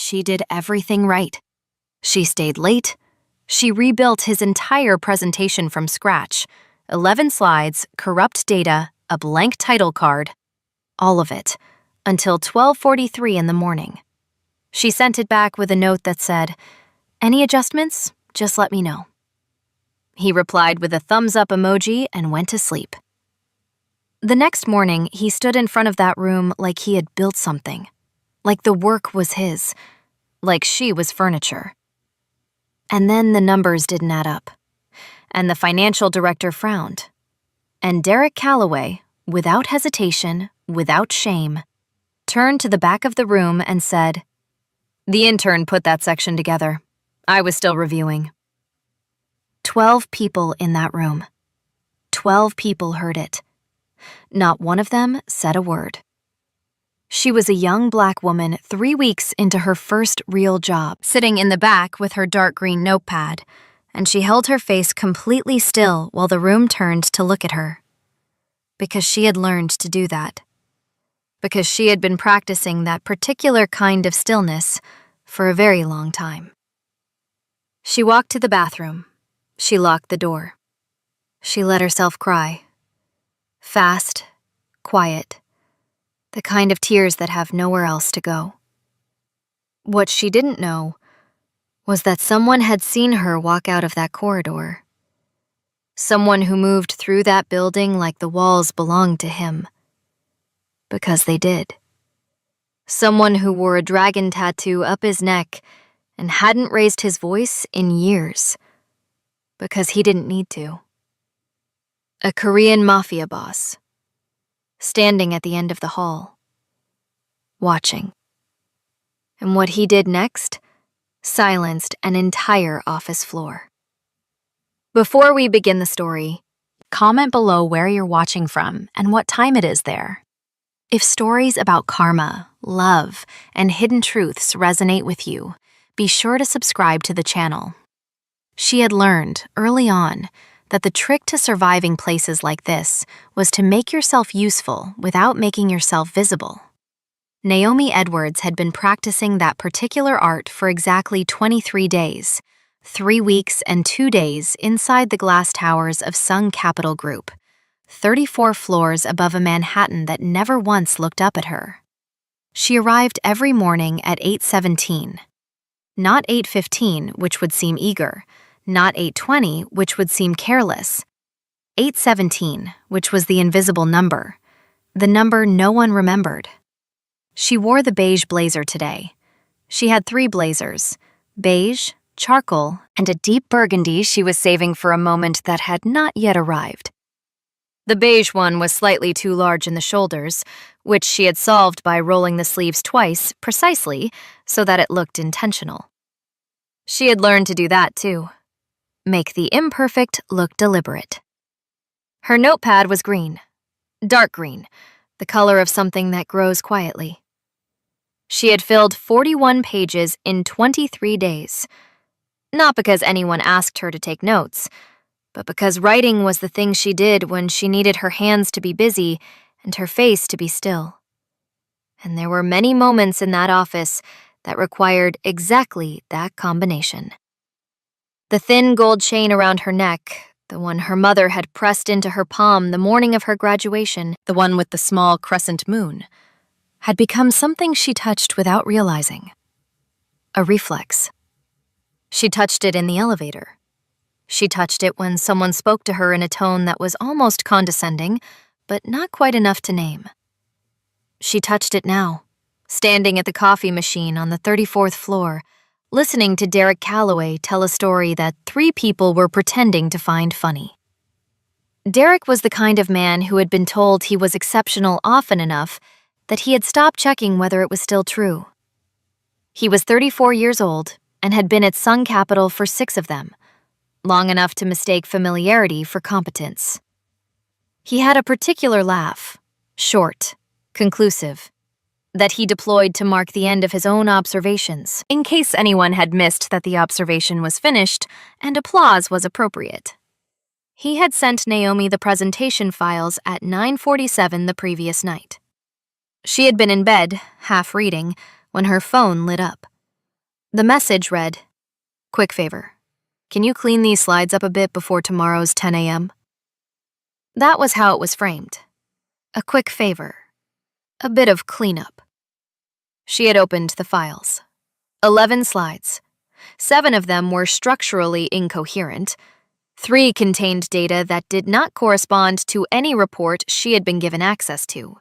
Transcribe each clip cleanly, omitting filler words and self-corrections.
she did everything right. She stayed late. She rebuilt his entire presentation from scratch. 11 slides, corrupt data, a blank title card. All of it, until 12:43 in the morning. She sent it back with a note that said, "Any adjustments? Just let me know." He replied with a thumbs-up emoji and went to sleep. The next morning, he stood in front of that room like he had built something. Like the work was his. Like she was furniture. And then the numbers didn't add up. And the financial director frowned. And Derek Calloway, without hesitation, without shame, turned to the back of the room and said, "The intern put that section together. I was still reviewing." 12 people in that room. 12 people heard it. Not one of them said a word. She was a young Black woman 3 weeks into her first real job, sitting in the back with her dark green notepad, and she held her face completely still while the room turned to look at her. Because she had learned to do that. Because she had been practicing that particular kind of stillness for a very long time. She walked to the bathroom. She locked the door. She let herself cry. Fast, quiet, the kind of tears that have nowhere else to go. What she didn't know was that someone had seen her walk out of that corridor. Someone who moved through that building like the walls belonged to him. Because they did. Someone who wore a dragon tattoo up his neck and hadn't raised his voice in years. Because he didn't need to. A Korean Mafia boss, standing at the end of the hall, watching. And what he did next silenced an entire office floor. Before we begin the story, comment below where you're watching from and what time it is there. If stories about karma, love, and hidden truths resonate with you, be sure to subscribe to the channel. She had learned, early on, that the trick to surviving places like this was to make yourself useful without making yourself visible. Naomi Edwards had been practicing that particular art for exactly 23 days, 3 weeks and 2 days inside the glass towers of Sung Capital Group, 34 floors above a Manhattan that never once looked up at her. She arrived every morning at 8:17. Not 8:15, which would seem eager, not 8:20, which would seem careless. 8:17, which was the invisible number, the number no one remembered. She wore the beige blazer today. She had 3 blazers, beige, charcoal, and a deep burgundy she was saving for a moment that had not yet arrived. The beige one was slightly too large in the shoulders, which she had solved by rolling the sleeves twice, precisely, so that it looked intentional. She had learned to do that too. Make the imperfect look deliberate. Her notepad was green, dark green, the color of something that grows quietly. She had filled 41 pages in 23 days. Not because anyone asked her to take notes, but because writing was the thing she did when she needed her hands to be busy and her face to be still. And there were many moments in that office that required exactly that combination. The thin gold chain around her neck, the one her mother had pressed into her palm the morning of her graduation, the one with the small crescent moon, had become something she touched without realizing. A reflex. She touched it in the elevator. She touched it when someone spoke to her in a tone that was almost condescending, but not quite enough to name. She touched it now, standing at the coffee machine on the 34th floor, listening to Derek Calloway tell a story that 3 people were pretending to find funny. Derek was the kind of man who had been told he was exceptional often enough that he had stopped checking whether it was still true. He was 34 years old and had been at Sung Capital for 6 of them, long enough to mistake familiarity for competence. He had a particular laugh, short, conclusive, that he deployed to mark the end of his own observations, in case anyone had missed that the observation was finished and applause was appropriate. He had sent Naomi the presentation files at 9:47 the previous night. She had been in bed, half reading, when her phone lit up. The message read, "Quick favor. Can you clean these slides up a bit before tomorrow's 10 a.m.?" That was how it was framed. A quick favor. A bit of cleanup. She had opened the files. 11 slides. 7 of them were structurally incoherent. 3 contained data that did not correspond to any report she had been given access to.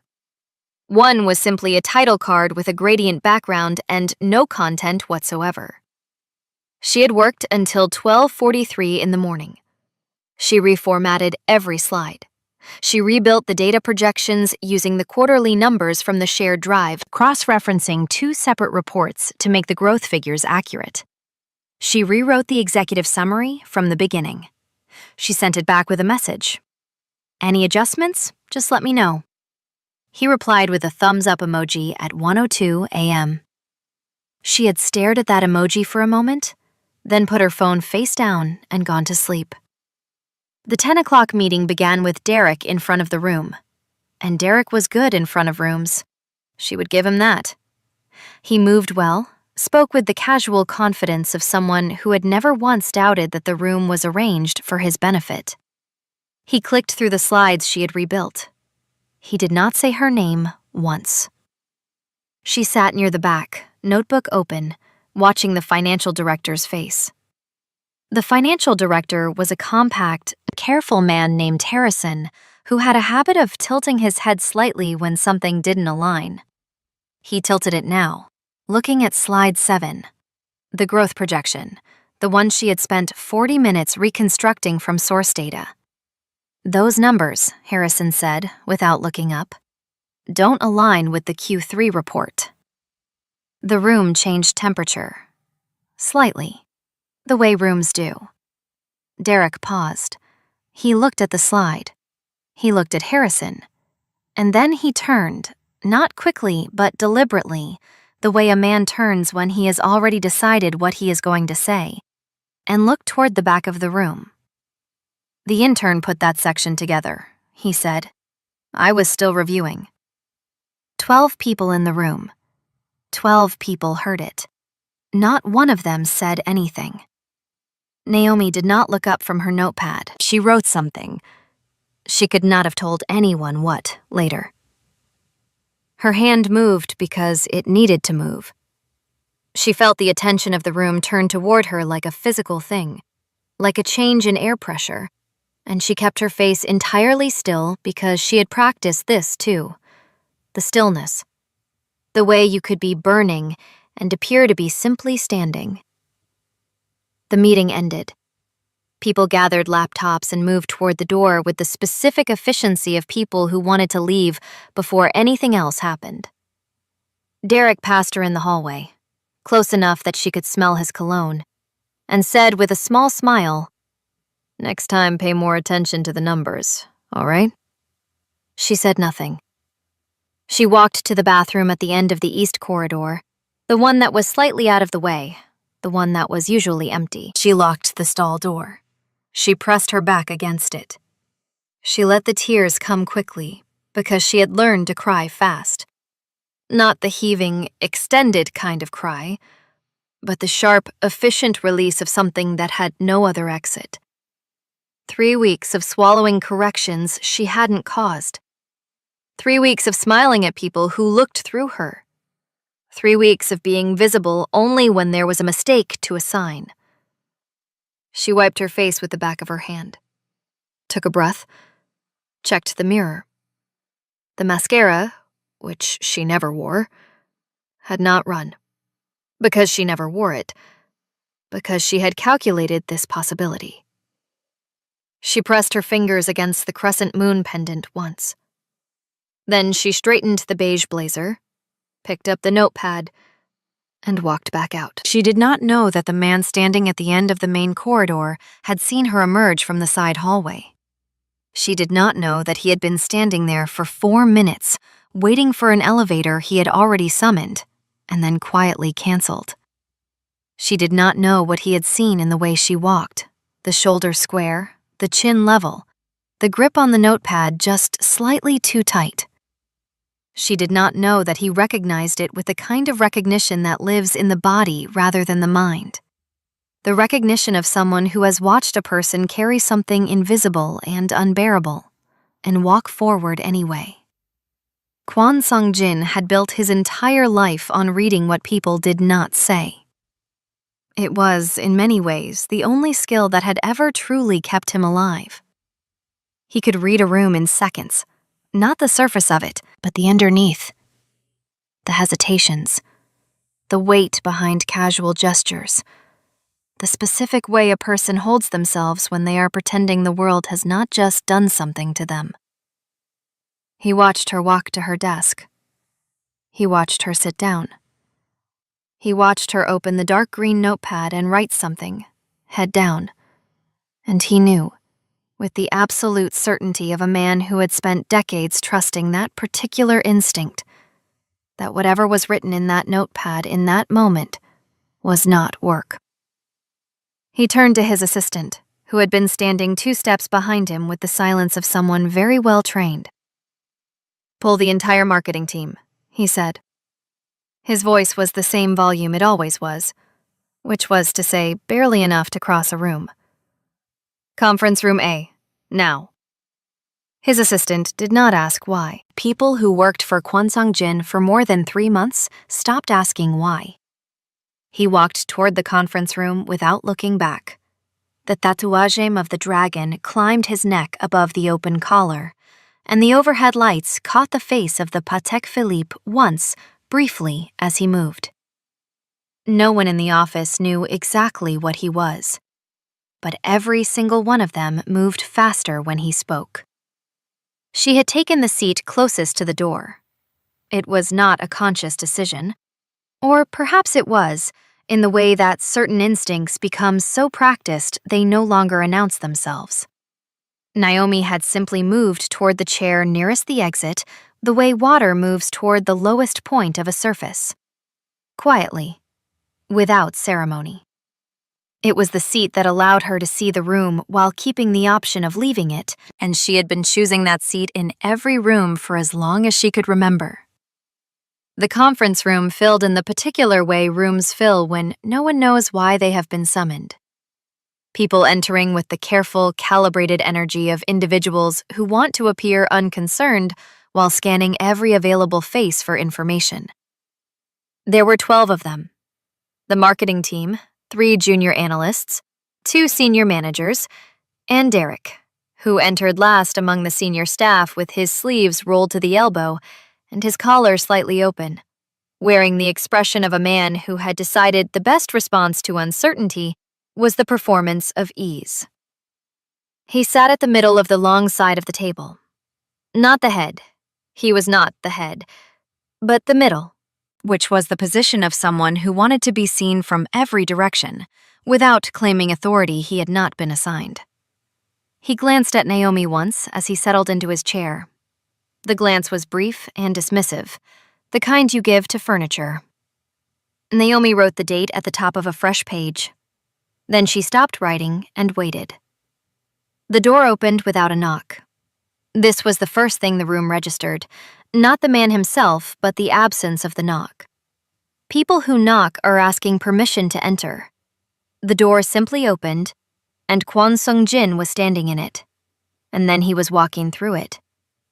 1 was simply a title card with a gradient background and no content whatsoever. She had worked until 12:43 in the morning. She reformatted every slide. She rebuilt the data projections using the quarterly numbers from the shared drive, cross-referencing 2 separate reports to make the growth figures accurate. She rewrote the executive summary from the beginning. She sent it back with a message. "Any adjustments? Just let me know." He replied with a thumbs-up emoji at 1:02 a.m. She had stared at that emoji for a moment, then put her phone face down and gone to sleep. The 10 o'clock meeting began with Derek in front of the room. And Derek was good in front of rooms. She would give him that. He moved well, spoke with the casual confidence of someone who had never once doubted that the room was arranged for his benefit. He clicked through the slides she had rebuilt. He did not say her name once. She sat near the back, notebook open, watching the financial director's face. The financial director was a compact, careful man named Harrison who had a habit of tilting his head slightly when something didn't align. He tilted it now, looking at slide 7, the growth projection, the one she had spent 40 minutes reconstructing from source data. "Those numbers," Harrison said, without looking up, "don't align with the Q3 report." The room changed temperature. Slightly. The way rooms do. Derek paused. He looked at the slide. He looked at Harrison. And then he turned, not quickly but deliberately, the way a man turns when he has already decided what he is going to say, and looked toward the back of the room. "The intern put that section together," he said. "I was still reviewing." 12 people in the room. 12 people heard it. Not one of them said anything. Naomi did not look up from her notepad. She wrote something. She could not have told anyone what later. Her hand moved because it needed to move. She felt the attention of the room turn toward her like a physical thing, like a change in air pressure, and she kept her face entirely still because she had practiced this too. The stillness. The way you could be burning and appear to be simply standing. The meeting ended. People gathered laptops and moved toward the door with the specific efficiency of people who wanted to leave before anything else happened. Derek passed her in the hallway, close enough that she could smell his cologne, and said with a small smile, "Next time pay more attention to the numbers, all right?" She said nothing. She walked to the bathroom at the end of the east corridor, the one that was slightly out of the way, the one that was usually empty. She locked the stall door. She pressed her back against it. She let the tears come quickly because she had learned to cry fast. Not the heaving, extended kind of cry, but the sharp, efficient release of something that had no other exit. 3 weeks of swallowing corrections she hadn't caused. 3 weeks of smiling at people who looked through her. 3 weeks of being visible only when there was a mistake to assign. She wiped her face with the back of her hand, took a breath, checked the mirror. The mascara, which she never wore, had not run. Because she never wore it. Because she had calculated this possibility. She pressed her fingers against the crescent moon pendant once. Then she straightened the beige blazer, picked up the notepad, and walked back out. She did not know that the man standing at the end of the main corridor had seen her emerge from the side hallway. She did not know that he had been standing there for 4 minutes, waiting for an elevator he had already summoned, and then quietly canceled. She did not know what he had seen in the way she walked, the shoulder square, the chin level, the grip on the notepad just slightly too tight. She did not know that he recognized it with the kind of recognition that lives in the body rather than the mind. The recognition of someone who has watched a person carry something invisible and unbearable, and walk forward anyway. Kwon Sung-jin had built his entire life on reading what people did not say. It was, in many ways, the only skill that had ever truly kept him alive. He could read a room in seconds, not the surface of it, but the underneath. The hesitations, the weight behind casual gestures, the specific way a person holds themselves when they are pretending the world has not just done something to them. He watched her walk to her desk. He watched her sit down. He watched her open the dark green notepad and write something, head down. And he knew, with the absolute certainty of a man who had spent decades trusting that particular instinct, that whatever was written in that notepad in that moment was not work. He turned to his assistant, who had been standing 2 steps behind him with the silence of someone very well trained. "Pull the entire marketing team," he said. His voice was the same volume it always was, which was to say barely enough to cross a room. "Conference room A, now." His assistant did not ask why. People who worked for Kwon Sung-jin for more than 3 months stopped asking why. He walked toward the conference room without looking back. The tatuage of the dragon climbed his neck above the open collar, and the overhead lights caught the face of the Patek Philippe once, briefly, as he moved. No one in the office knew exactly what he was, but every single one of them moved faster when he spoke. She had taken the seat closest to the door. It was not a conscious decision, or perhaps it was, in the way that certain instincts become so practiced they no longer announce themselves. Naomi had simply moved toward the chair nearest the exit, the way water moves toward the lowest point of a surface. Quietly, without ceremony. It was the seat that allowed her to see the room while keeping the option of leaving it, and she had been choosing that seat in every room for as long as she could remember. The conference room filled in the particular way rooms fill when no one knows why they have been summoned. People entering with the careful, calibrated energy of individuals who want to appear unconcerned while scanning every available face for information. There were 12 of them. The marketing team, 3 junior analysts, 2 senior managers, and Derek, who entered last among the senior staff with his sleeves rolled to the elbow and his collar slightly open, wearing the expression of a man who had decided the best response to uncertainty was the performance of ease. He sat at the middle of the long side of the table. Not the head. He was not the head, but the middle, which was the position of someone who wanted to be seen from every direction, without claiming authority he had not been assigned. He glanced at Naomi once as he settled into his chair. The glance was brief and dismissive, the kind you give to furniture. Naomi wrote the date at the top of a fresh page. Then she stopped writing and waited. The door opened without a knock. This was the first thing the room registered, not the man himself, but the absence of the knock. People who knock are asking permission to enter. The door simply opened, and Kwon Sung-jin was standing in it. And then he was walking through it.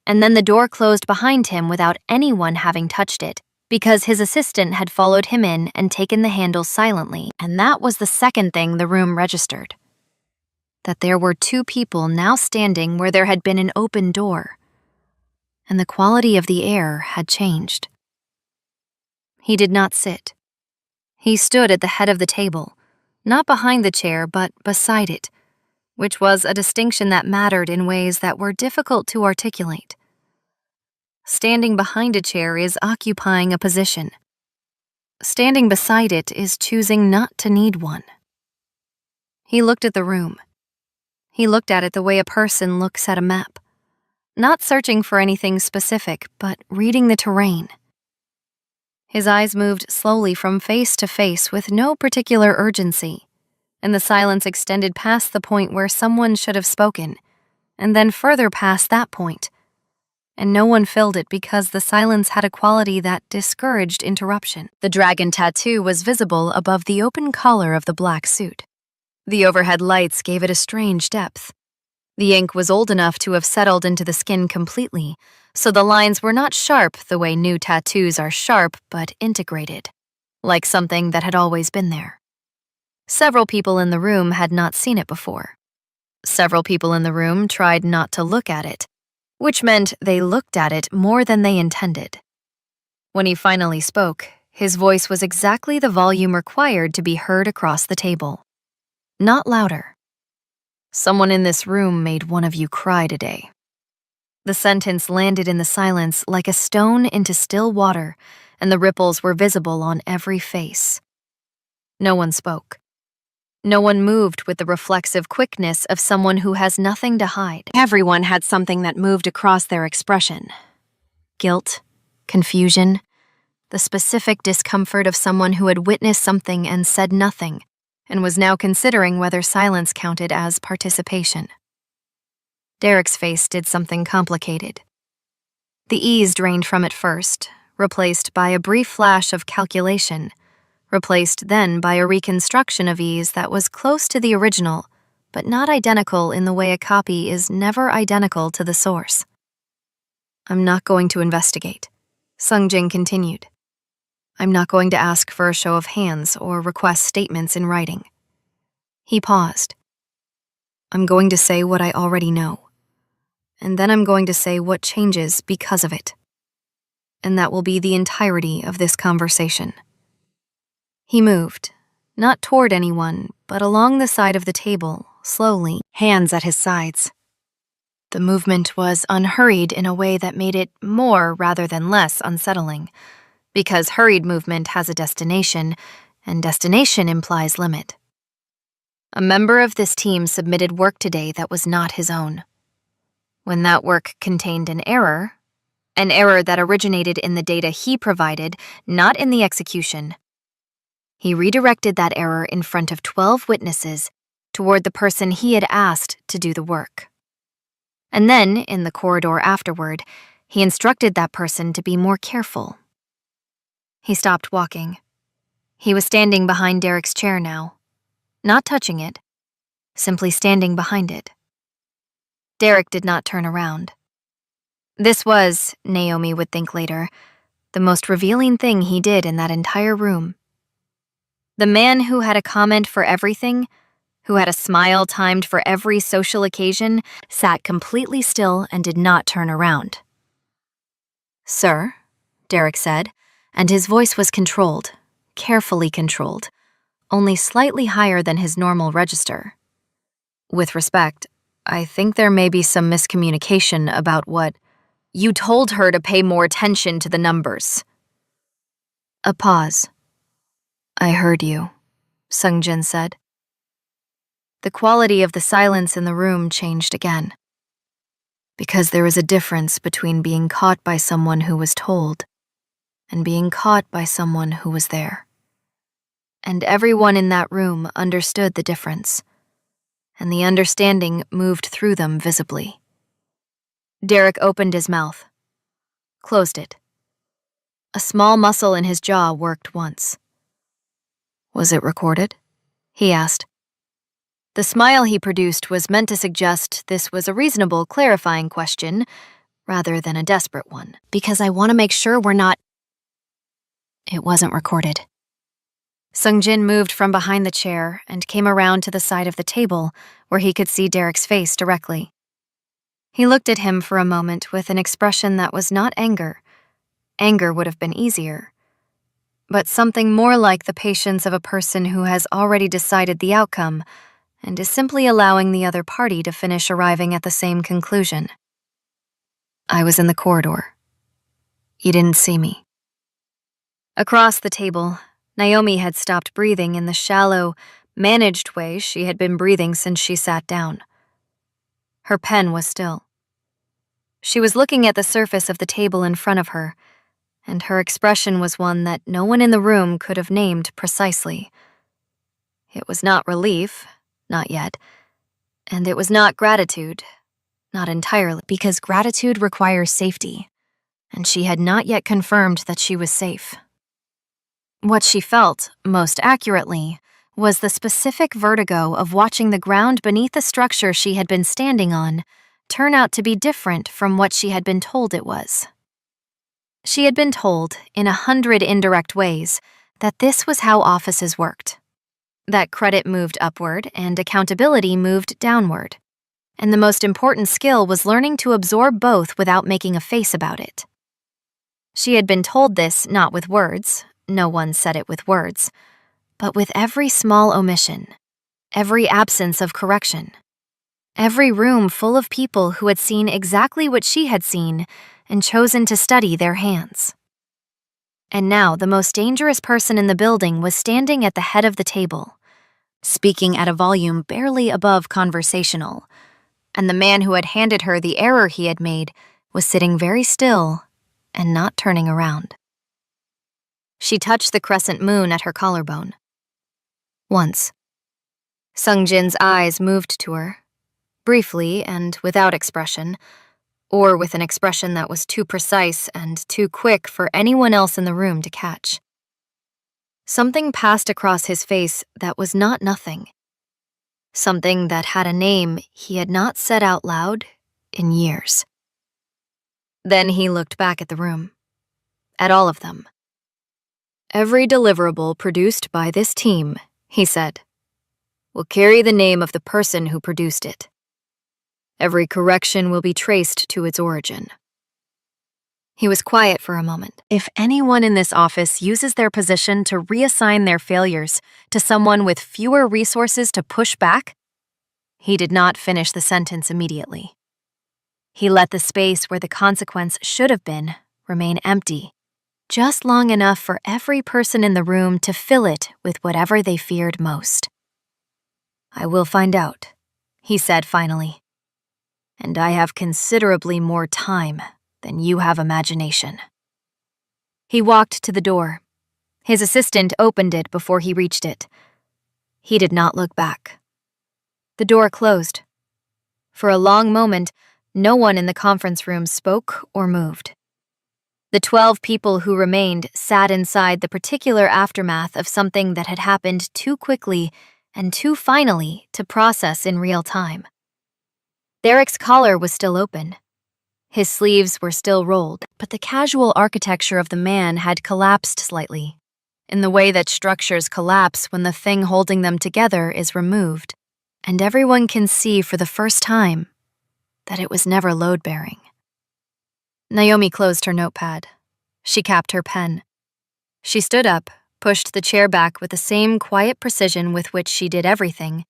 And then the door closed behind him without anyone having touched it, because his assistant had followed him in and taken the handle silently, and that was the second thing the room registered. That there were 2 people now standing where there had been an open door, and the quality of the air had changed. He did not sit. He stood at the head of the table, not behind the chair, but beside it, which was a distinction that mattered in ways that were difficult to articulate. Standing behind a chair is occupying a position. Standing beside it is choosing not to need one. He looked at the room. He looked at it the way a person looks at a map, not searching for anything specific, but reading the terrain. His eyes moved slowly from face to face with no particular urgency, and the silence extended past the point where someone should have spoken, and then further past that point, and no one filled it because the silence had a quality that discouraged interruption. The dragon tattoo was visible above the open collar of the black suit. The overhead lights gave it a strange depth. The ink was old enough to have settled into the skin completely, so the lines were not sharp the way new tattoos are sharp but integrated, like something that had always been there. Several people in the room had not seen it before. Several people in the room tried not to look at it, which meant they looked at it more than they intended. When he finally spoke, his voice was exactly the volume required to be heard across the table. Not louder. "Someone in this room made one of you cry today." The sentence landed in the silence like a stone into still water, and the ripples were visible on every face. No one spoke. No one moved with the reflexive quickness of someone who has nothing to hide. Everyone had something that moved across their expression. Guilt, confusion, the specific discomfort of someone who had witnessed something and said nothing, and was now considering whether silence counted as participation. Derek's face did something complicated. The ease drained from it first, replaced by a brief flash of calculation, replaced then by a reconstruction of ease that was close to the original, but not identical in the way a copy is never identical to the source. "I'm not going to investigate," Sungjin continued. "I'm not going to ask for a show of hands or request statements in writing." He paused. "I'm going to say what I already know, and then I'm going to say what changes because of it. And that will be the entirety of this conversation." He moved, not toward anyone, but along the side of the table, slowly, hands at his sides. The movement was unhurried in a way that made it more rather than less unsettling, because hurried movement has a destination, and destination implies limit. A member of this team submitted work today that was not his own. When that work contained an error that originated in the data he provided, not in the execution, he redirected that error in front of 12 witnesses toward the person he had asked to do the work. And then, in the corridor afterward, he instructed that person to be more careful. He stopped walking. He was standing behind Derek's chair now, not touching it, simply standing behind it. Derek did not turn around. This was, Naomi would think later, the most revealing thing he did in that entire room. The man who had a comment for everything, who had a smile timed for every social occasion, sat completely still and did not turn around. "Sir," Derek said, and his voice was controlled, carefully controlled, only slightly higher than his normal register. "With respect, I think there may be some miscommunication about what you told her to pay more attention to the numbers." A pause. "I heard you," Sungjin said. The quality of the silence in the room changed again. Because there is a difference between being caught by someone who was told and being caught by someone who was there. And everyone in that room understood the difference, and the understanding moved through them visibly. Derek opened his mouth, closed it. A small muscle in his jaw worked once. "Was it recorded?" he asked. The smile he produced was meant to suggest this was a reasonable, clarifying question, rather than a desperate one. "Because I want to make sure we're not—" It wasn't recorded. Sungjin moved from behind the chair and came around to the side of the table where he could see Derek's face directly. He looked at him for a moment with an expression that was not anger. Anger would have been easier. But something more like the patience of a person who has already decided the outcome and is simply allowing the other party to finish arriving at the same conclusion. "I was in the corridor. You didn't see me." Across the table, Naomi had stopped breathing in the shallow, managed way she had been breathing since she sat down. Her pen was still. She was looking at the surface of the table in front of her, and her expression was one that no one in the room could have named precisely. It was not relief, not yet, and it was not gratitude, not entirely, because gratitude requires safety, and she had not yet confirmed that she was safe. What she felt, most accurately, was the specific vertigo of watching the ground beneath the structure she had been standing on turn out to be different from what she had been told it was. She had been told, in 100 indirect ways, that this was how offices worked. That credit moved upward and accountability moved downward. And the most important skill was learning to absorb both without making a face about it. She had been told this not with words, no one said it with words, but with every small omission, every absence of correction, every room full of people who had seen exactly what she had seen and chosen to study their hands. And now the most dangerous person in the building was standing at the head of the table, speaking at a volume barely above conversational, and the man who had handed her the error he had made was sitting very still and not turning around. She touched the crescent moon at her collarbone. Once. Sungjin's eyes moved to her, briefly and without expression, or with an expression that was too precise and too quick for anyone else in the room to catch. Something passed across his face that was not nothing. Something that had a name he had not said out loud in years. Then he looked back at the room, at all of them. "Every deliverable produced by this team," he said, "will carry the name of the person who produced it. Every correction will be traced to its origin." He was quiet for a moment. If anyone in this office uses their position to reassign their failures to someone with fewer resources to push back, he did not finish the sentence immediately. He let the space where the consequence should have been remain empty, just long enough for every person in the room to fill it with whatever they feared most. "I will find out," he said finally. "And I have considerably more time than you have imagination." He walked to the door. His assistant opened it before he reached it. He did not look back. The door closed. For a long moment, no one in the conference room spoke or moved. The 12 people who remained sat inside the particular aftermath of something that had happened too quickly and too finally to process in real time. Derek's collar was still open. His sleeves were still rolled, but the casual architecture of the man had collapsed slightly, in the way that structures collapse when the thing holding them together is removed, and everyone can see for the first time that it was never load-bearing. Naomi closed her notepad. She capped her pen. She stood up, pushed the chair back with the same quiet precision with which she did everything,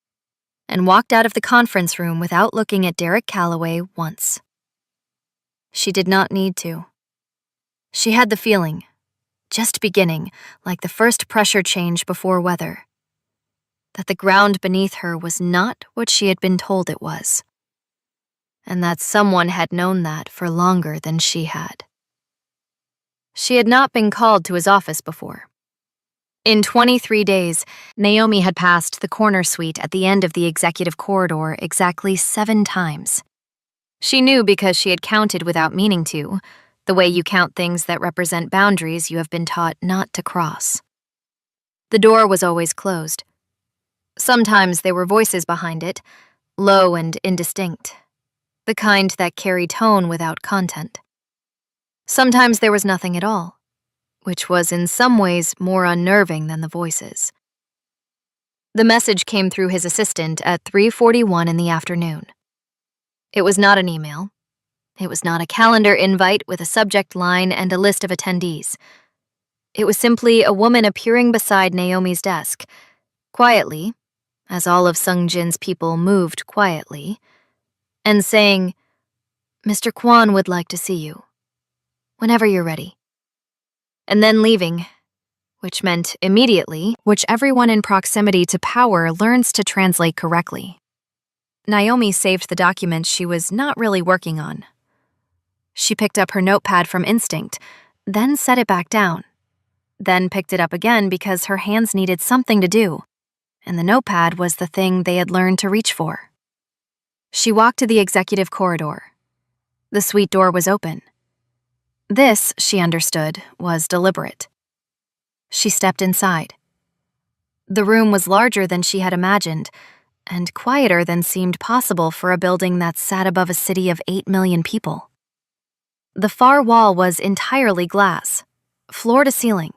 and walked out of the conference room without looking at Derek Calloway once. She did not need to. She had the feeling, just beginning, like the first pressure change before weather, that the ground beneath her was not what she had been told it was, and that someone had known that for longer than she had. She had not been called to his office before. In 23 days, Naomi had passed the corner suite at the end of the executive corridor exactly 7 times. She knew because she had counted without meaning to, the way you count things that represent boundaries you have been taught not to cross. The door was always closed. Sometimes there were voices behind it, low and indistinct, the kind that carry tone without content. Sometimes there was nothing at all, which was in some ways more unnerving than the voices. The message came through his assistant at 3:41 in the afternoon. It was not an email. It was not a calendar invite with a subject line and a list of attendees. It was simply a woman appearing beside Naomi's desk, quietly, as all of Sungjin's people moved quietly, and saying, "Mr. Kwan would like to see you, whenever you're ready." And then leaving, which meant immediately, which everyone in proximity to power learns to translate correctly. Naomi saved the document she was not really working on. She picked up her notepad from instinct, then set it back down, then picked it up again because her hands needed something to do, and the notepad was the thing they had learned to reach for. She walked to the executive corridor. The suite door was open. This, she understood, was deliberate. She stepped inside. The room was larger than she had imagined, and quieter than seemed possible for a building that sat above a city of 8 million people. The far wall was entirely glass, floor to ceiling,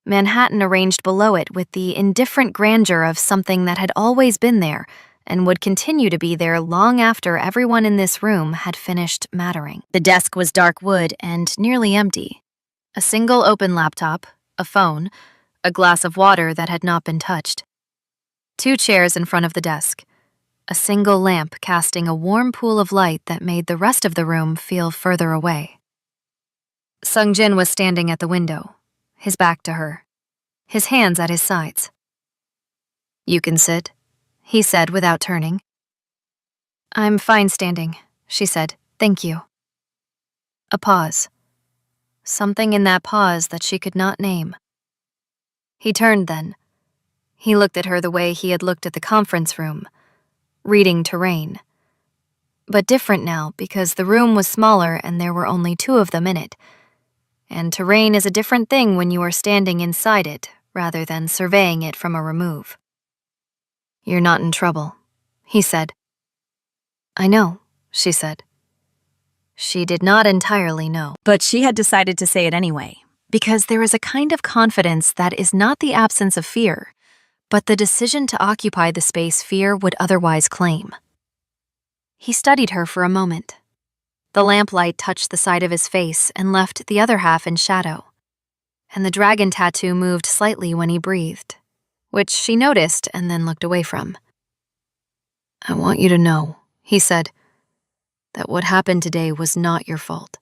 Manhattan arranged below it with the indifferent grandeur of something that had always been there and would continue to be there long after everyone in this room had finished mattering. The desk was dark wood and nearly empty. A single open laptop, a phone, a glass of water that had not been touched. 2 chairs in front of the desk, a single lamp casting a warm pool of light that made the rest of the room feel further away. Sung-jin was standing at the window, his back to her, his hands at his sides. "You can sit," he said without turning. "I'm fine standing," she said. "Thank you." A pause. Something in that pause that she could not name. He turned then. He looked at her the way he had looked at the conference room, reading terrain. But different now because the room was smaller and there were only 2 of them in it. And terrain is a different thing when you are standing inside it rather than surveying it from a remove. "You're not in trouble," he said. "I know," she said. She did not entirely know, but she had decided to say it anyway, because there is a kind of confidence that is not the absence of fear, but the decision to occupy the space fear would otherwise claim. He studied her for a moment. The lamplight touched the side of his face and left the other half in shadow, and the dragon tattoo moved slightly when he breathed, which she noticed and then looked away from. "I want you to know," he said, "that what happened today was not your fault.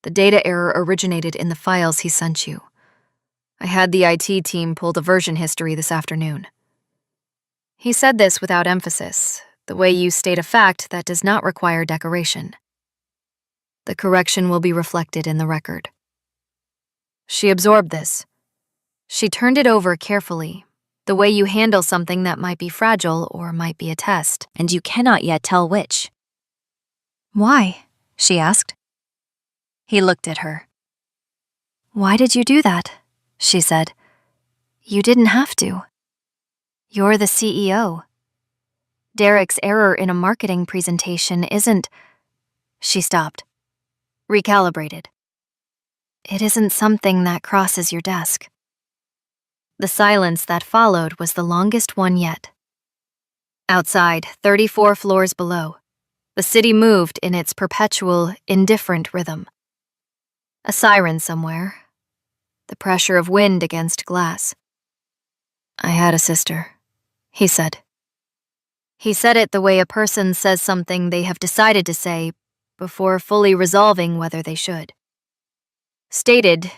The data error originated in the files he sent you. I had the IT team pull the version history this afternoon." He said this without emphasis, the way you state a fact that does not require decoration. "The correction will be reflected in the record." She absorbed this. She turned it over carefully, the way you handle something that might be fragile or might be a test, and you cannot yet tell which. "Why?" she asked. He looked at her. "Why did you do that?" she said. "You didn't have to. You're the CEO. Derek's error in a marketing presentation isn't..." She stopped, recalibrated. "It isn't something that crosses your desk." The silence that followed was the longest one yet. Outside, 34 floors below, the city moved in its perpetual, indifferent rhythm. A siren somewhere, the pressure of wind against glass. "I had a sister," he said. He said it the way a person says something they have decided to say before fully resolving whether they should. Stated,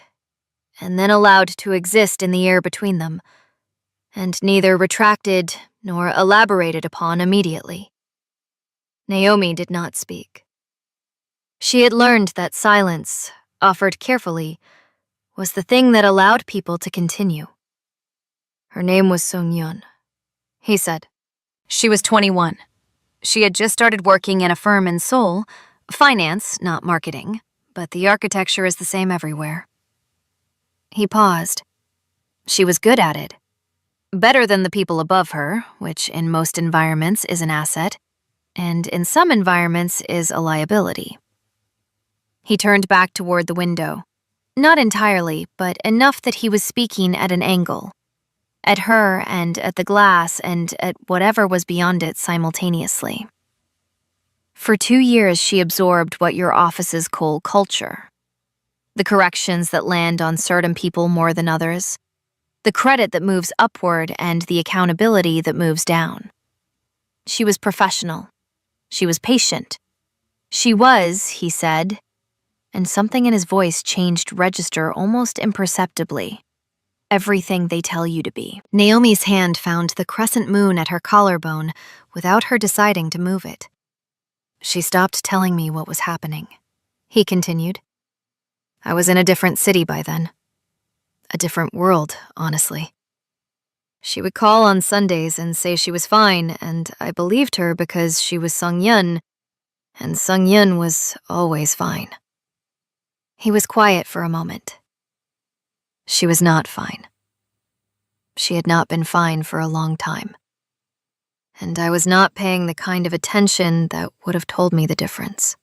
and then allowed to exist in the air between them, and neither retracted nor elaborated upon immediately. Naomi did not speak. She had learned that silence, offered carefully, was the thing that allowed people to continue. Her name was Sung-yeon, he said. She was 21. She had just started working in a firm in Seoul, finance, not marketing, but the architecture is the same everywhere. He paused. She was good at it. Better than the people above her, which in most environments is an asset, and in some environments is a liability. He turned back toward the window. Not entirely, but enough that he was speaking at an angle. At her and at the glass and at whatever was beyond it simultaneously. For 2 years she absorbed what your offices call culture. The corrections that land on certain people more than others. The credit that moves upward and the accountability that moves down. She was professional. She was patient. She was, he said, and something in his voice changed register almost imperceptibly. Everything they tell you to be. Naomi's hand found the crescent moon at her collarbone without her deciding to move it. She stopped telling me what was happening. He continued. I was in a different city by then. A different world, honestly. She would call on Sundays and say she was fine, and I believed her because she was Sung-Yun, and Sung-Yun was always fine. He was quiet for a moment. She was not fine. She had not been fine for a long time. And I was not paying the kind of attention that would have told me the difference.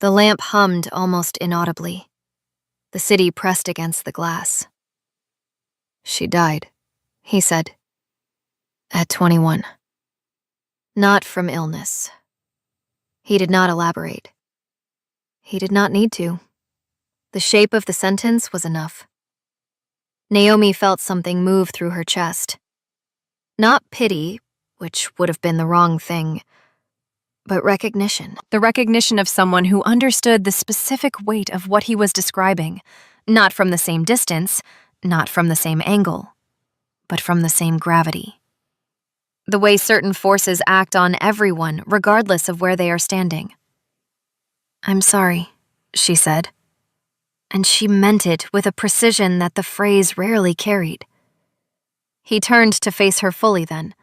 The lamp hummed almost inaudibly. The city pressed against the glass. She died, he said. At 21. Not from illness. He did not elaborate. He did not need to. The shape of the sentence was enough. Naomi felt something move through her chest. Not pity, which would have been the wrong thing, but recognition. The recognition of someone who understood the specific weight of what he was describing, not from the same distance, not from the same angle, but from the same gravity. The way certain forces act on everyone, regardless of where they are standing. "I'm sorry," she said. And she meant it with a precision that the phrase rarely carried. He turned to face her fully then.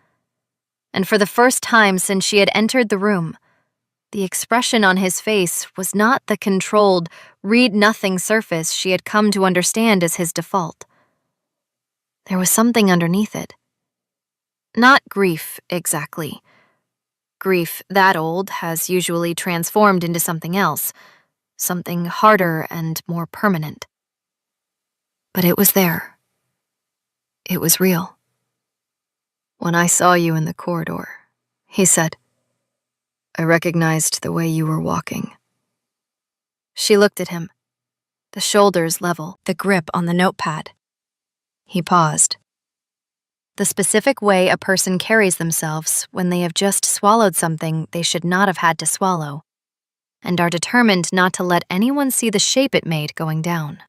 And for the first time since she had entered the room, the expression on his face was not the controlled, read-nothing surface she had come to understand as his default. There was something underneath it. Not grief, exactly. Grief that old has usually transformed into something else, something harder and more permanent. But it was there. It was real. "When I saw you in the corridor," he said, "I recognized the way you were walking." She looked at him, the shoulders level, the grip on the notepad. He paused. The specific way a person carries themselves when they have just swallowed something they should not have had to swallow, and are determined not to let anyone see the shape it made going down.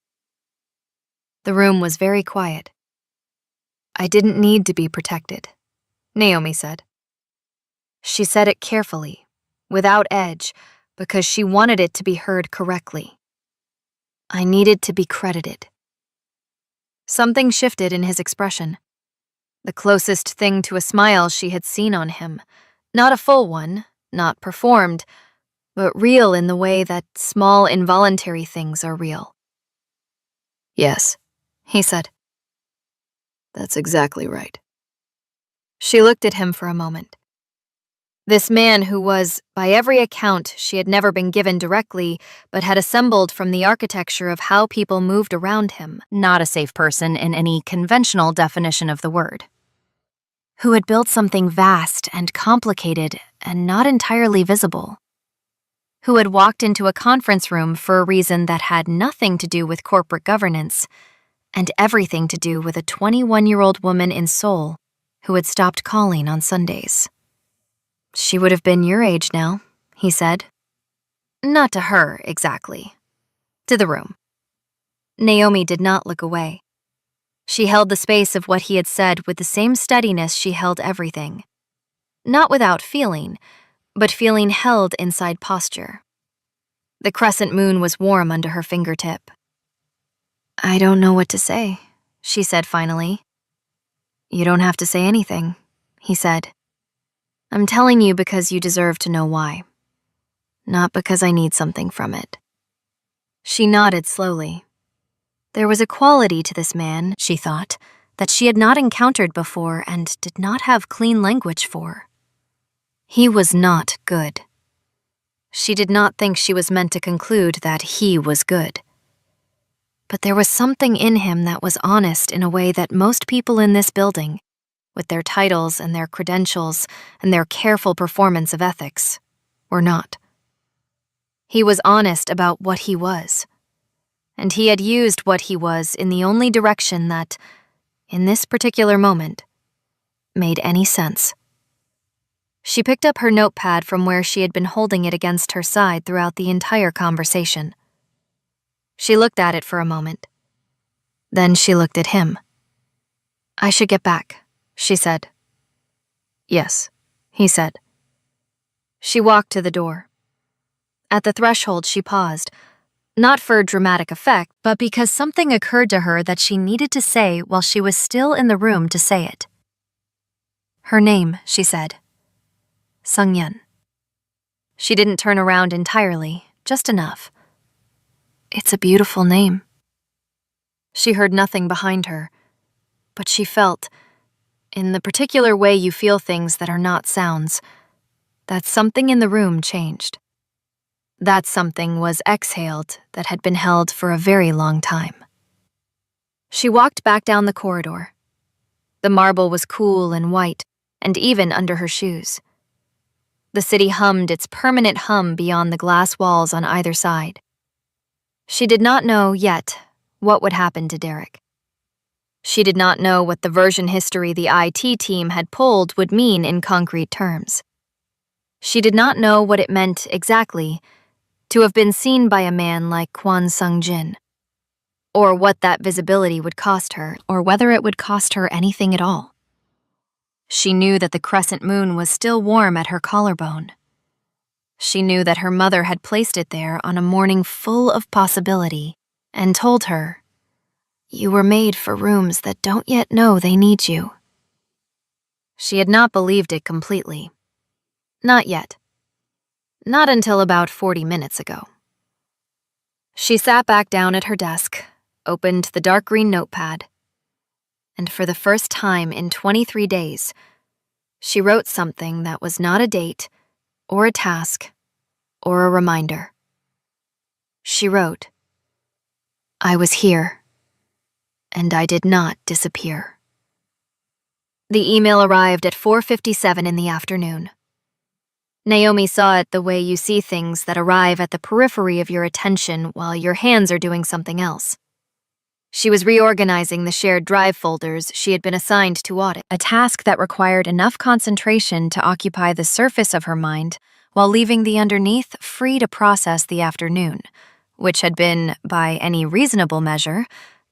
The room was very quiet. "I didn't need to be protected," Naomi said. She said it carefully, without edge, because she wanted it to be heard correctly. "I needed to be credited." Something shifted in his expression. The closest thing to a smile she had seen on him, not a full one, not performed, but real in the way that small involuntary things are real. "Yes," he said. "That's exactly right." She looked at him for a moment. This man who was, by every account, she had never been given directly, but had assembled from the architecture of how people moved around him, not a safe person in any conventional definition of the word. Who had built something vast and complicated and not entirely visible. Who had walked into a conference room for a reason that had nothing to do with corporate governance and everything to do with a 21-year-old woman in Seoul who had stopped calling on Sundays. "She would have been your age now," he said. Not to her, exactly. To the room. Naomi did not look away. She held the space of what he had said with the same steadiness she held everything. Not without feeling, but feeling held inside posture. The crescent moon was warm under her fingertip. "I don't know what to say," she said finally. "You don't have to say anything," he said. "I'm telling you because you deserve to know why. Not because I need something from it." She nodded slowly. There was a quality to this man, she thought, that she had not encountered before and did not have clean language for. He was not good. She did not think she was meant to conclude that he was good. But there was something in him that was honest in a way that most people in this building, with their titles and their credentials and their careful performance of ethics, were not. He was honest about what he was, and he had used what he was in the only direction that, in this particular moment, made any sense. She picked up her notepad from where she had been holding it against her side throughout the entire conversation. She looked at it for a moment. Then she looked at him. "I should get back," she said. "Yes," he said. She walked to the door. At the threshold, she paused, Not for dramatic effect, but because something occurred to her that she needed to say while she was still in the room to say it. Her name, she said. Sung-yun. She didn't turn around entirely, just enough. It's a beautiful name. She heard nothing behind her, but she felt, in the particular way you feel things that are not sounds, that something in the room changed. That something was exhaled that had been held for a very long time. She walked back down the corridor. The marble was cool and white, and even under her shoes. The city hummed its permanent hum beyond the glass walls on either side. She did not know yet what would happen to Derek. She did not know what the version history the IT team had pulled would mean in concrete terms. She did not know what it meant exactly to have been seen by a man like Kwon Sung-jin, or what that visibility would cost her, or whether it would cost her anything at all. She knew that the crescent moon was still warm at her collarbone. She knew that her mother had placed it there on a morning full of possibility and told her, "You were made for rooms that don't yet know they need you." She had not believed it completely. Not yet. Not until about 40 minutes ago. She sat back down at her desk, opened the dark green notepad, and for the first time in 23 days, she wrote something that was not a date, or a task, or a reminder. She wrote, "I was here, and I did not disappear." The email arrived at 4:57 in the afternoon. Naomi saw it the way you see things that arrive at the periphery of your attention while your hands are doing something else. She was reorganizing the shared drive folders she had been assigned to audit, a task that required enough concentration to occupy the surface of her mind while leaving the underneath free to process the afternoon, which had been, by any reasonable measure,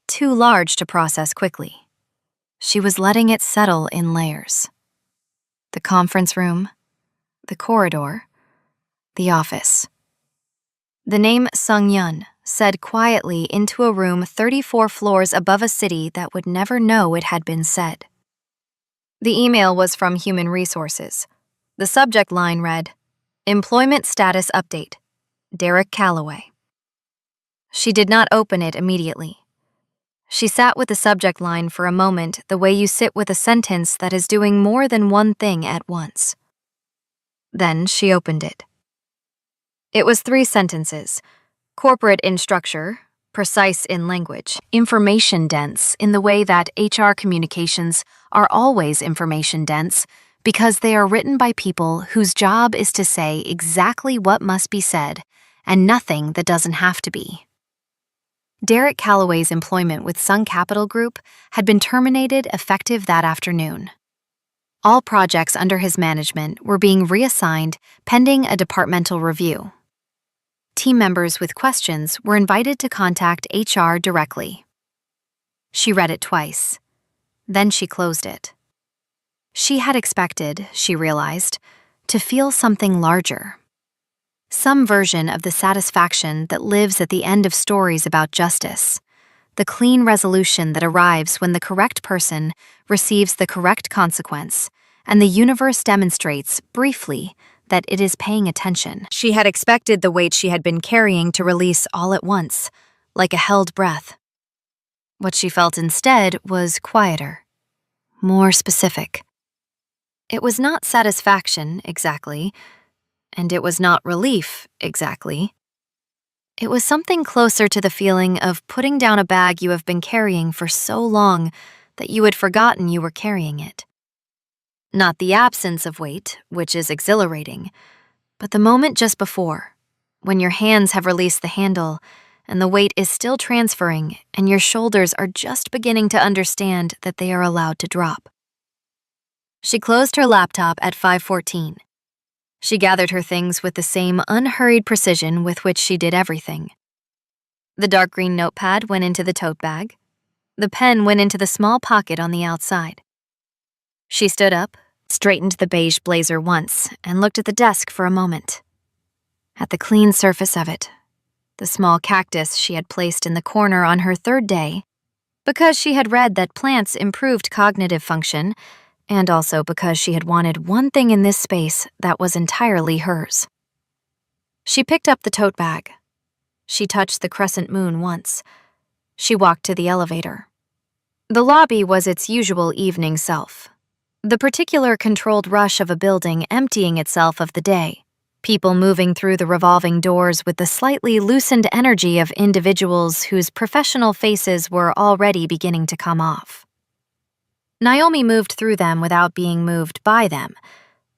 too large to process quickly. She was letting it settle in layers. The conference room, the corridor, the office. The name Sung-yun said quietly into a room 34 floors above a city that would never know it had been said. The email was from Human Resources. The subject line read, "Employment Status Update, Derek Calloway." She did not open it immediately. She sat with the subject line for a moment the way you sit with a sentence that is doing more than one thing at once. Then she opened it. It was 3 sentences. Corporate in structure, precise in language, information-dense in the way that HR communications are always information-dense because they are written by people whose job is to say exactly what must be said and nothing that doesn't have to be. Derek Calloway's employment with Sun Capital Group had been terminated effective that afternoon. All projects under his management were being reassigned pending a departmental review. Team members with questions were invited to contact HR directly. She read it twice. Then she closed it. She had expected, she realized, to feel something larger. Some version of the satisfaction that lives at the end of stories about justice. The clean resolution that arrives when the correct person receives the correct consequence, and the universe demonstrates, briefly, that it is paying attention. She had expected the weight she had been carrying to release all at once, like a held breath. What she felt instead was quieter, more specific. It was not satisfaction, exactly, and it was not relief, exactly. It was something closer to the feeling of putting down a bag you have been carrying for so long that you had forgotten you were carrying it. Not the absence of weight, which is exhilarating, but the moment just before, when your hands have released the handle and the weight is still transferring and your shoulders are just beginning to understand that they are allowed to drop. She closed her laptop at 5:14. She gathered her things with the same unhurried precision with which she did everything. The dark green notepad went into the tote bag. The pen went into the small pocket on the outside. She stood up, straightened the beige blazer once, and looked at the desk for a moment. At the clean surface of it, the small cactus she had placed in the corner on her third day, because she had read that plants improved cognitive function, and also because she had wanted one thing in this space that was entirely hers. She picked up the tote bag. She touched the crescent moon once. She walked to the elevator. The lobby was its usual evening self. The particular controlled rush of a building emptying itself of the day, people moving through the revolving doors with the slightly loosened energy of individuals whose professional faces were already beginning to come off. Naomi moved through them without being moved by them,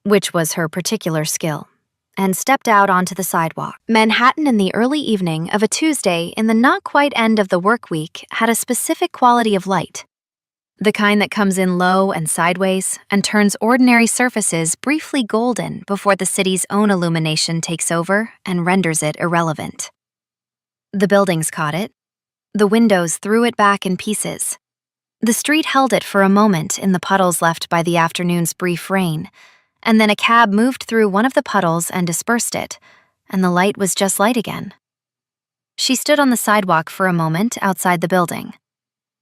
which was her particular skill, and stepped out onto the sidewalk. Manhattan in the early evening of a Tuesday in the not-quite end of the work week had a specific quality of light. The kind that comes in low and sideways and turns ordinary surfaces briefly golden before the city's own illumination takes over and renders it irrelevant. The buildings caught it. The windows threw it back in pieces. The street held it for a moment in the puddles left by the afternoon's brief rain, and then a cab moved through one of the puddles and dispersed it, and the light was just light again. She stood on the sidewalk for a moment outside the building.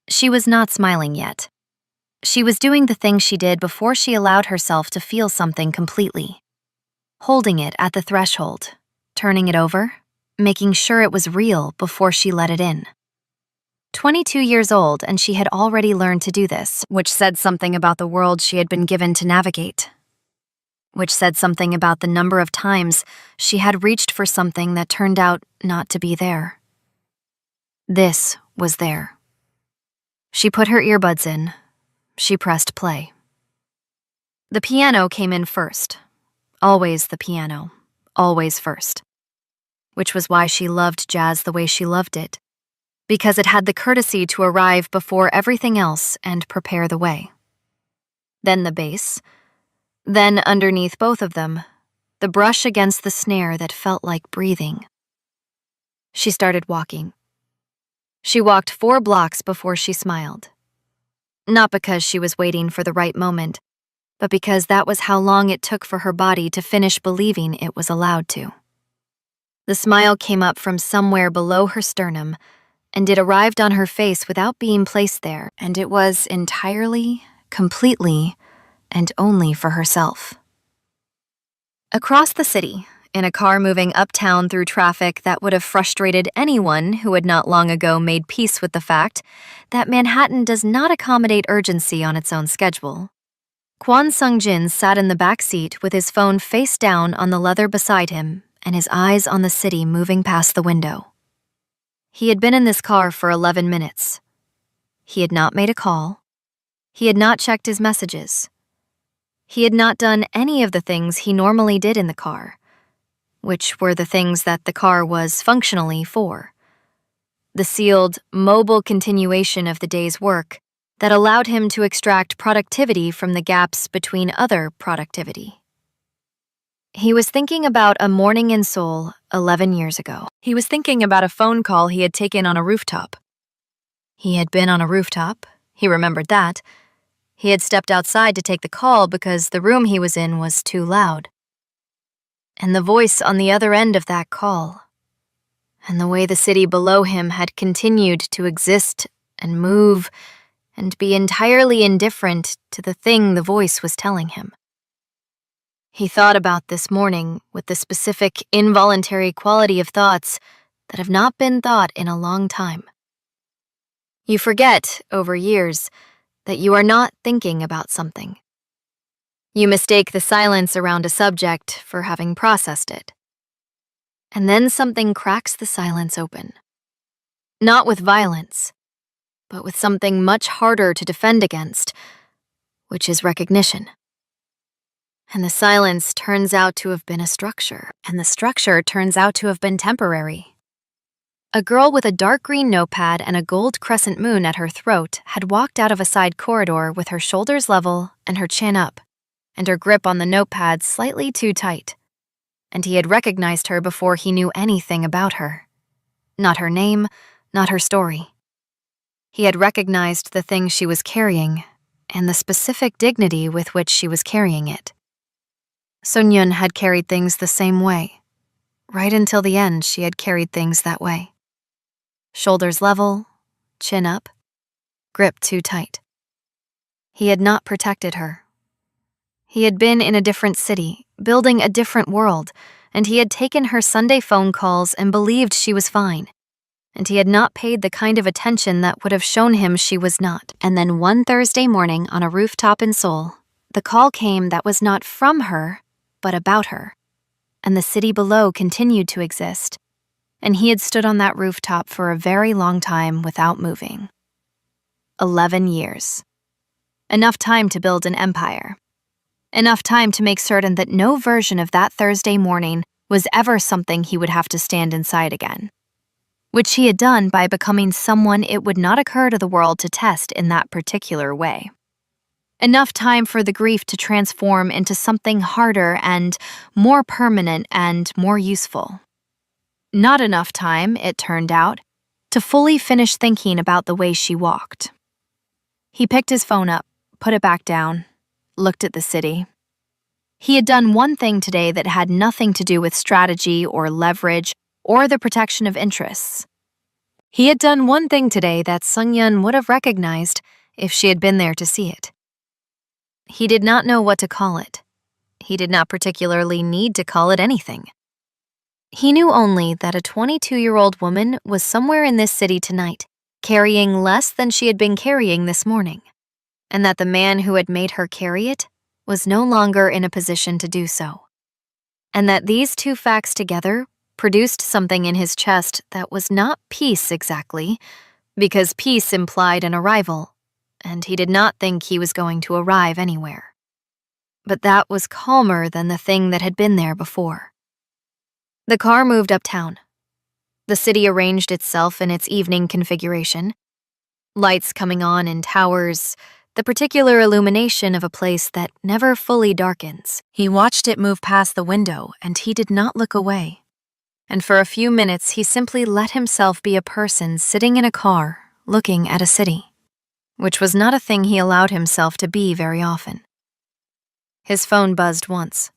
She was not smiling yet. She was doing the thing she did before she allowed herself to feel something completely. Holding it at the threshold, turning it over, making sure it was real before she let it in. 22 years old, and she had already learned to do this, which said something about the world she had been given to navigate. Which said something about the number of times she had reached for something that turned out not to be there. This was there. She put her earbuds in. She pressed play. The piano came in first. Always the piano. Always first. Which was why she loved jazz the way she loved it. Because it had the courtesy to arrive before everything else and prepare the way. Then the bass. Then underneath both of them, the brush against the snare that felt like breathing. She started walking. She walked 4 blocks before she smiled. Not because she was waiting for the right moment, but because that was how long it took for her body to finish believing it was allowed to. The smile came up from somewhere below her sternum, and it arrived on her face without being placed there, and it was entirely, completely, and only for herself. Across the city, in a car moving uptown through traffic that would have frustrated anyone who had not long ago made peace with the fact that Manhattan does not accommodate urgency on its own schedule, Kwon Sung-jin sat in the back seat with his phone face down on the leather beside him and his eyes on the city moving past the window. He had been in this car for 11 minutes. He had not made a call. He had not checked his messages. He had not done any of the things he normally did in the car, which were the things that the car was functionally for. The sealed, mobile continuation of the day's work that allowed him to extract productivity from the gaps between other productivity. He was thinking about a morning in Seoul 11 years ago. He was thinking about a phone call he had taken on a rooftop. He had been on a rooftop, he remembered that. He had stepped outside to take the call because the room he was in was too loud. And the voice on the other end of that call, and the way the city below him had continued to exist and move and be entirely indifferent to the thing the voice was telling him. He thought about this morning with the specific, involuntary quality of thoughts that have not been thought in a long time. You forget, over years, that you are not thinking about something. You mistake the silence around a subject for having processed it. And then something cracks the silence open. Not with violence, but with something much harder to defend against, which is recognition. And the silence turns out to have been a structure, and the structure turns out to have been temporary. A girl with a dark green notepad and a gold crescent moon at her throat had walked out of a side corridor with her shoulders level and her chin up, and her grip on the notepad slightly too tight. And he had recognized her before he knew anything about her. Not her name, not her story. He had recognized the thing she was carrying, and the specific dignity with which she was carrying it. Sun-yun had carried things the same way. Right until the end, she had carried things that way. Shoulders level, chin up, grip too tight. He had not protected her. He had been in a different city, building a different world, and he had taken her Sunday phone calls and believed she was fine. And he had not paid the kind of attention that would have shown him she was not. And then one Thursday morning on a rooftop in Seoul, the call came that was not from her, but about her. And the city below continued to exist. And he had stood on that rooftop for a very long time without moving. 11 years. Enough time to build an empire. Enough time to make certain that no version of that Thursday morning was ever something he would have to stand inside again. Which he had done by becoming someone it would not occur to the world to test in that particular way. Enough time for the grief to transform into something harder and more permanent and more useful. Not enough time, it turned out, to fully finish thinking about the way she walked. He picked his phone up, put it back down, looked at the city. He had done one thing today that had nothing to do with strategy or leverage or the protection of interests. He had done one thing today that Sung-yeon would have recognized if she had been there to see it. He did not know what to call it. He did not particularly need to call it anything. He knew only that a 22-year-old woman was somewhere in this city tonight, carrying less than she had been carrying this morning, and that the man who had made her carry it was no longer in a position to do so. And that these two facts together produced something in his chest that was not peace exactly, because peace implied an arrival, and he did not think he was going to arrive anywhere. But that was calmer than the thing that had been there before. The car moved uptown. The city arranged itself in its evening configuration. Lights coming on in towers, the particular illumination of a place that never fully darkens. He watched it move past the window, and he did not look away. And for a few minutes, he simply let himself be a person sitting in a car, looking at a city, which was not a thing he allowed himself to be very often. His phone buzzed once.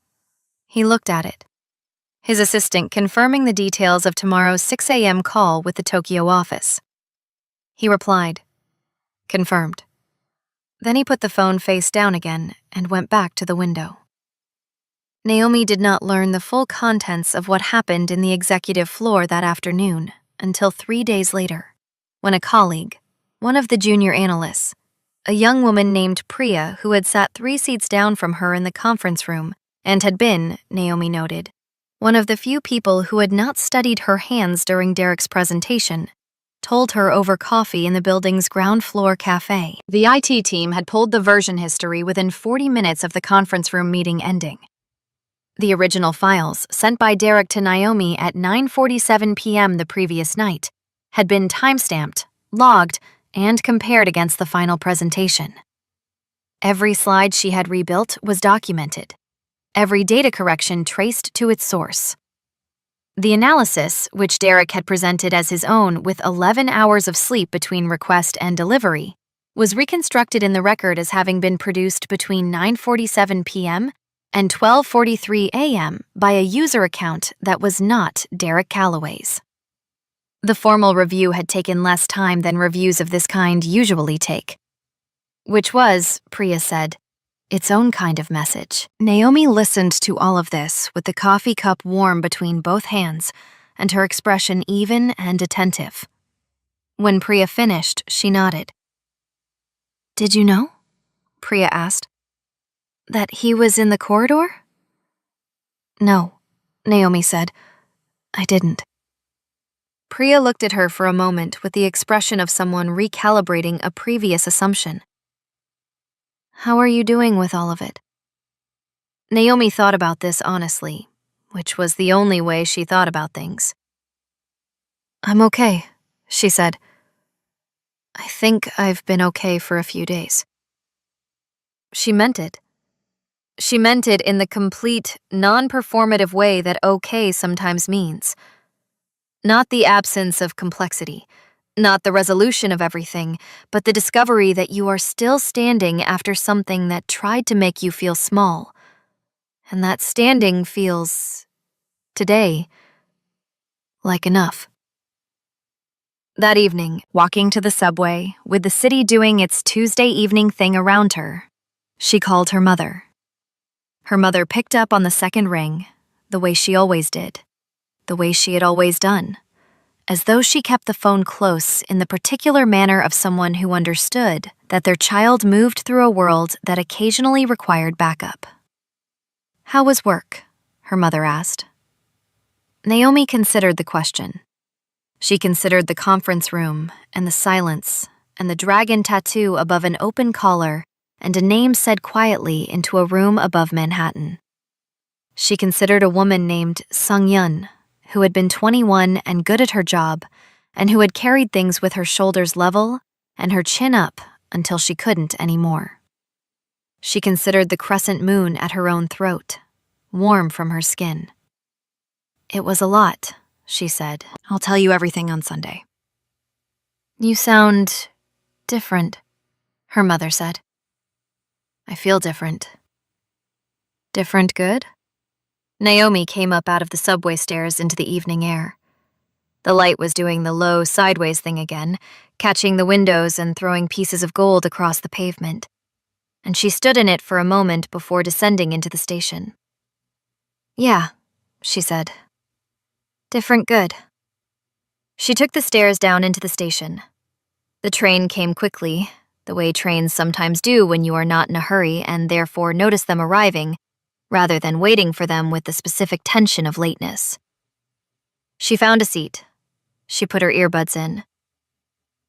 He looked at it. His assistant confirming the details of tomorrow's 6 a.m. call with the Tokyo office. He replied, "Confirmed." Then he put the phone face down again and went back to the window. Naomi did not learn the full contents of what happened in the executive floor that afternoon until 3 days later, when a colleague, one of the junior analysts, a young woman named Priya who had sat 3 seats down from her in the conference room and had been, Naomi noted, one of the few people who had not studied her hands during Derek's presentation, told her over coffee in the building's ground floor cafe. The IT team had pulled the version history within 40 minutes of the conference room meeting ending. The original files, sent by Derek to Naomi at 9:47 p.m. the previous night, had been timestamped, logged, and compared against the final presentation. Every slide she had rebuilt was documented. Every data correction traced to its source. The analysis, which Derek had presented as his own with 11 hours of sleep between request and delivery, was reconstructed in the record as having been produced between 9:47 p.m. and 12:43 a.m. by a user account that was not Derek Calloway's. The formal review had taken less time than reviews of this kind usually take, which was, Priya said, its own kind of message. Naomi listened to all of this with the coffee cup warm between both hands and her expression even and attentive. When Priya finished, she nodded. "Did you know?" Priya asked. "That he was in the corridor?" "No," Naomi said. "I didn't." Priya looked at her for a moment with the expression of someone recalibrating a previous assumption. "How are you doing with all of it?" Naomi thought about this honestly, which was the only way she thought about things. "I'm okay," she said. "I think I've been okay for a few days." She meant it. She meant it in the complete, non-performative way that okay sometimes means. Not the absence of complexity, not the resolution of everything, but the discovery that you are still standing after something that tried to make you feel small. And that standing feels, today, like enough. That evening, walking to the subway, with the city doing its Tuesday evening thing around her, she called her mother. Her mother picked up on the second ring, the way she always did, the way she had always done, as though she kept the phone close in the particular manner of someone who understood that their child moved through a world that occasionally required backup. "How was work?" her mother asked. Naomi considered the question. She considered the conference room and the silence and the dragon tattoo above an open collar and a name said quietly into a room above Manhattan. She considered a woman named Sung-Yun, who had been 21 and good at her job, and who had carried things with her shoulders level and her chin up until she couldn't anymore. She considered the crescent moon at her own throat, warm from her skin. "It was a lot," she said. "I'll tell you everything on Sunday." "You sound different," her mother said. "I feel different." "Different good?" Naomi came up out of the subway stairs into the evening air. The light was doing the low, sideways thing again, catching the windows and throwing pieces of gold across the pavement, and she stood in it for a moment before descending into the station. "Yeah," she said. "Different good." She took the stairs down into the station. The train came quickly, the way trains sometimes do when you are not in a hurry and therefore notice them arriving, rather than waiting for them with the specific tension of lateness. She found a seat. She put her earbuds in.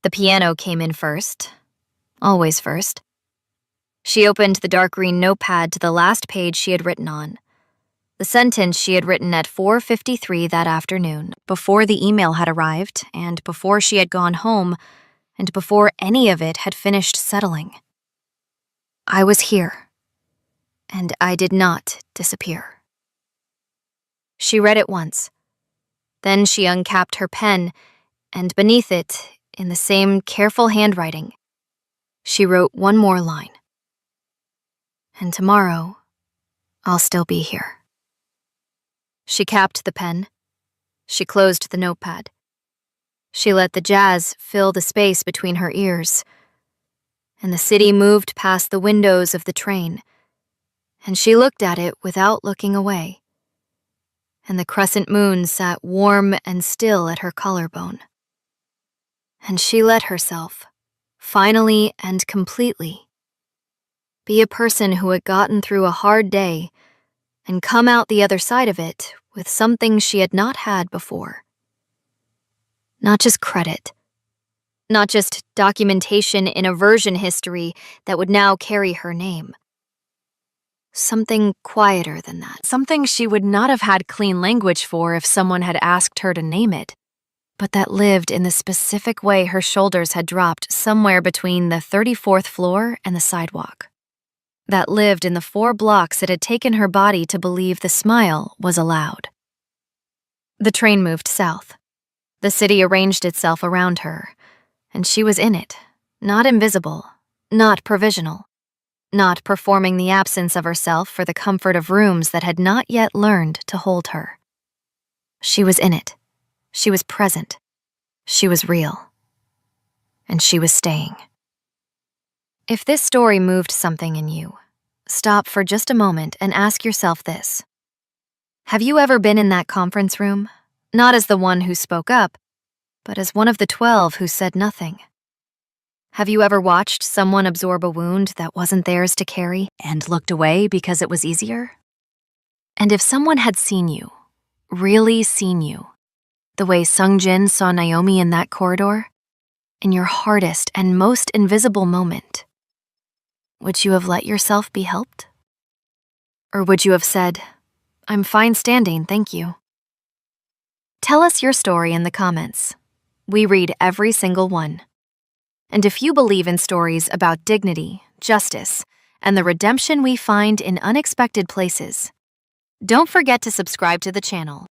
The piano came in first, always first. She opened the dark green notepad to the last page she had written on. The sentence she had written at 4:53 that afternoon, before the email had arrived, and before she had gone home, and before any of it had finished settling. "I was here, and I did not disappear." She read it once. Then she uncapped her pen, and beneath it, in the same careful handwriting, she wrote one more line. "And tomorrow, I'll still be here." She capped the pen. She closed the notepad. She let the jazz fill the space between her ears. And the city moved past the windows of the train, and she looked at it without looking away. And the crescent moon sat warm and still at her collarbone. And she let herself, finally and completely, be a person who had gotten through a hard day and come out the other side of it with something she had not had before. Not just credit. Not just documentation in a version history that would now carry her name. Something quieter than that. Something she would not have had clean language for if someone had asked her to name it, but that lived in the specific way her shoulders had dropped somewhere between the 34th floor and the sidewalk. That lived in the 4 blocks it had taken her body to believe the smile was allowed. The train moved south. The city arranged itself around her, and she was in it, not invisible, not provisional, not performing the absence of herself for the comfort of rooms that had not yet learned to hold her. She was in it. She was present. She was real. And she was staying. If this story moved something in you, stop for just a moment and ask yourself this. Have you ever been in that conference room, not as the one who spoke up, but as one of the 12 who said nothing? Have you ever watched someone absorb a wound that wasn't theirs to carry and looked away because it was easier? And if someone had seen you, really seen you, the way Sung-Jin saw Naomi in that corridor, in your hardest and most invisible moment, would you have let yourself be helped? Or would you have said, "I'm fine standing, thank you"? Tell us your story in the comments. We read every single one. And if you believe in stories about dignity, justice, and the redemption we find in unexpected places, don't forget to subscribe to the channel